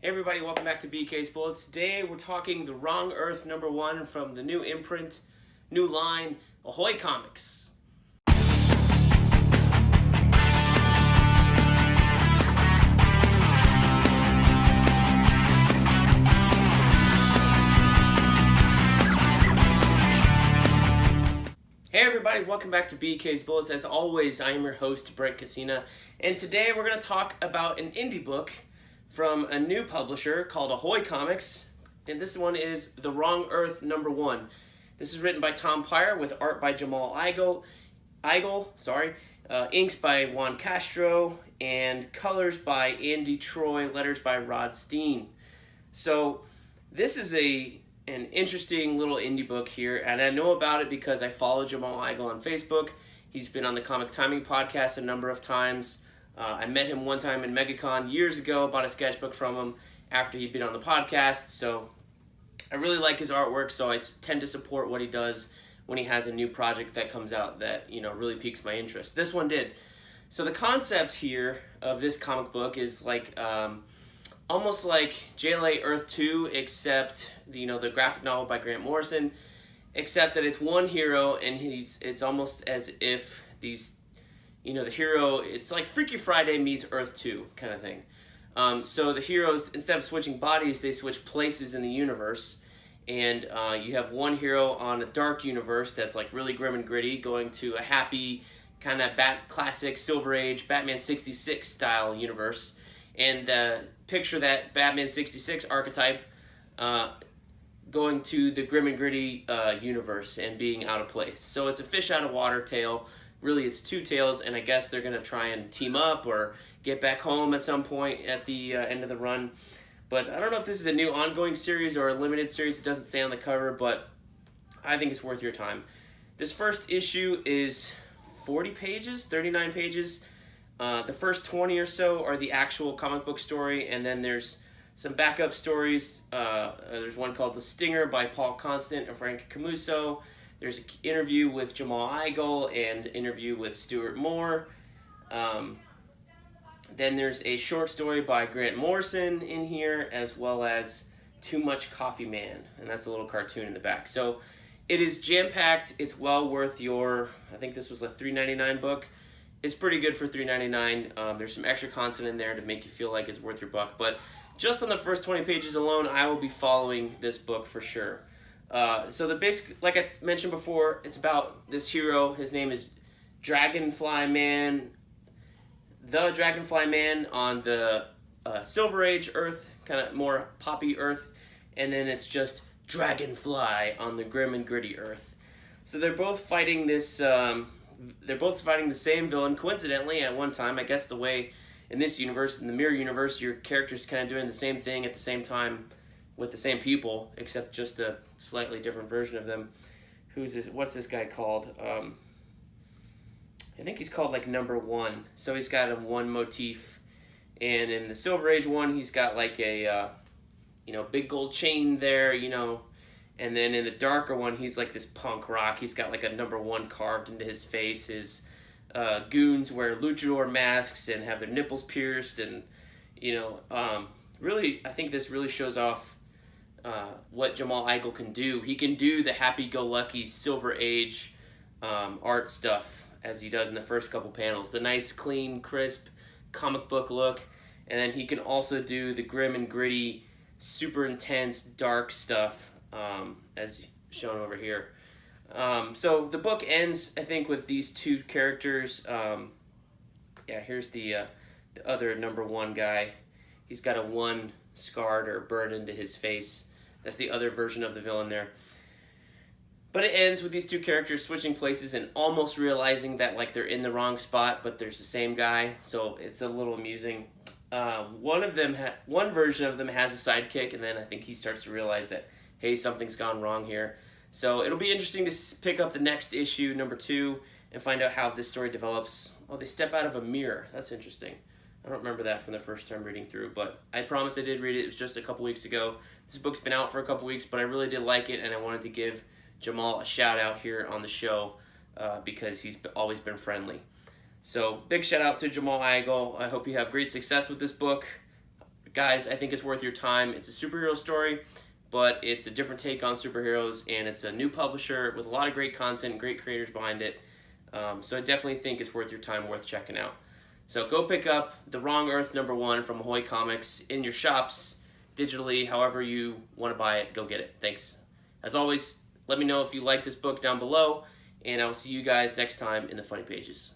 Hey everybody, welcome back to BK's Bullets. Today we're talking The Wrong Earth #1 from the new imprint, new line, Ahoy Comics. Hey everybody, welcome back to BK's Bullets. As always, I am your host, Brent, and today we're going to talk about an indie book from a new publisher called Ahoy Comics, and this one is The Wrong Earth #1. This is written by Tom Peyer with art by Jamal Igle, inks by Juan Castro, and colors by Andy Troy, letters by Rod Steen. So this is an interesting little indie book here, and I know about it because I follow Jamal Igle on Facebook. He's been on the Comic Timing podcast a number of times. I met him one time in MegaCon years ago, bought a sketchbook from him after he'd been on the podcast, so I really like his artwork, so I tend to support what he does when he has a new project that comes out that, really piques my interest. This one did. So the concept here of this comic book is almost like JLA Earth 2, except the graphic novel by Grant Morrison, except that it's one hero, and it's almost as if the hero, it's like Freaky Friday meets Earth 2 kind of thing. So the heroes, instead of switching bodies, they switch places in the universe. And you have one hero on a dark universe that's like really grim and gritty, going to a happy, kind of classic Silver Age Batman 66 style universe. And picture that Batman 66 archetype going to the grim and gritty universe and being out of place. So it's a fish out of water tale. Really, it's two tales, and I guess they're going to try and team up or get back home at some point at the end of the run. But I don't know if this is a new ongoing series or a limited series. It doesn't say on the cover, but I think it's worth your time. This first issue is 40 pages, 39 pages. The first 20 or so are the actual comic book story, and then there's some backup stories. There's one called The Stinger by Paul Constant and Frank Camuso. There's an interview with Jamal Igle and an interview with Stuart Moore. Then there's a short story by Grant Morrison in here, as well as Too Much Coffee Man, and that's a little cartoon in the back. So it is jam-packed. It's well worth I think this was a $3.99 book. It's pretty good for $3.99. There's some extra content in there to make you feel like it's worth your buck. But just on the first 20 pages alone, I will be following this book for sure. So the basic, like I mentioned before, it's about this hero. His name is Dragonfly Man. The Dragonfly Man on the Silver Age Earth, kind of more poppy Earth. And then it's just Dragonfly on the grim and gritty Earth. So they're both fighting this... they're both fighting the same villain, coincidentally, at one time. I guess the way in this universe, in the mirror universe, your character's kind of doing the same thing at the same time with the same people, except just a slightly different version of them. What's this guy called? I think he's called #1. So he's got one motif. And in the Silver Age one, he's got a big gold chain there, And then in the darker one, he's like this punk rock. He's got a #1 carved into his face. His goons wear luchador masks and have their nipples pierced. And, really, I think this really shows off what Jamal Igle can do. He can do the happy-go-lucky Silver Age art stuff as he does in the first couple panels. The nice, clean, crisp comic book look. And then he can also do the grim and gritty, super intense, dark stuff as shown over here. So the book ends, I think, with these two characters. Here's the other #1 guy. He's got a one scarred or burned into his face. That's the other version of the villain there. But it ends with these two characters switching places and almost realizing that they're in the wrong spot, but there's the same guy. So it's a little amusing. One version of them has a sidekick, and then I think he starts to realize that, hey, something's gone wrong here. So it'll be interesting to pick up the next issue, #2, and find out how this story develops. Oh, they step out of a mirror. That's interesting. I don't remember that from the first time reading through, but I promise I did read it. It was just a couple weeks ago. This book's been out for a couple weeks, but I really did like it, and I wanted to give Jamal a shout out here on the show because he's always been friendly. So big shout out to Jamal Igle. I hope you have great success with this book. guys, I think it's worth your time. It's a superhero story, but it's a different take on superheroes, and it's a new publisher with a lot of great content and great creators behind it. So I definitely think it's worth your time, worth checking out. So go pick up The Wrong Earth #1 from Ahoy Comics in your shops, digitally, however you want to buy it, go get it. Thanks. As always, let me know if you like this book down below, and I will see you guys next time in the Funny Pages.